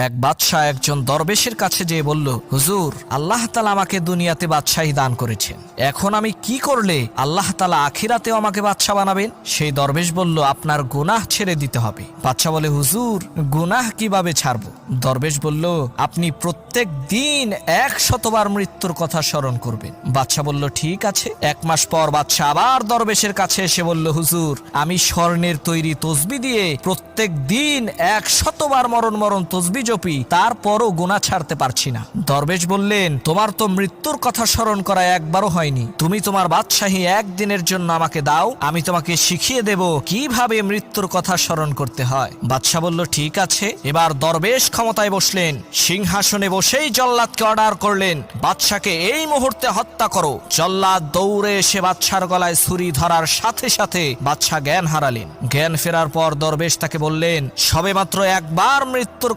এক বাদশাহ একজন দরবেশের কাছে যেয়ে বলল, হুজুর, আল্লাহ তাআলা আমাকে দুনিয়াতে বাদশাহী দান করেছেন, এখন আমি কি করলে আল্লাহ তাআলা আখিরাতেও আমাকে বাদশাহ বানাবেন? সেই দরবেশ বলল, আপনার গুনাহ ছেড়ে দিতে হবে। বাদশাহ বলে, হুজুর, গুনাহ কিভাবে ছাড়বো? দরবেশ বলল, আপনি প্রত্যেক দিন 100 বার মৃত্যুর কথা স্মরণ করবেন। বাদশাহ বলল, ঠিক আছে। 1 মাস পর বাদশাহ আবার দরবেশের কাছে এসে বলল, হুজুর, আমি স্বর্ণের তৈরি তসবি দিয়ে প্রত্যেক দিন 100 বার মরণ মরণ তসবি জপি, তারপরও গুনাহ ছাড়তে পারছি না। দরবেশ বললেন, তোমার তো মৃত্যুর কথা স্মরণ করা একবারও হয়নি, তুমি তোমার বাদশাহী একদিনের জন্য আমাকে দাও, আমি তোমাকে শিখিয়ে দেব কিভাবে মৃত্যুর কথা স্মরণ করতে হয়। বাদশাহ বলল, ঠিক আছে। এবার দরবেশ ক্ষমতায় বসলেন, সিংহাসনে বসেই জল্লাদকে অর্ডার করলেন, বাদশাকে এই মুহূর্তে হত্যা করো। জল্লাদ দৌড়ে এসে বাদশার গলায় ছুরি ধরার সাথে সাথে বাদশা জ্ঞান হারালেন। জ্ঞান ফেরার পর দরবেশ তাকে বললেন, সবেমাত্র একবার মৃত্যুর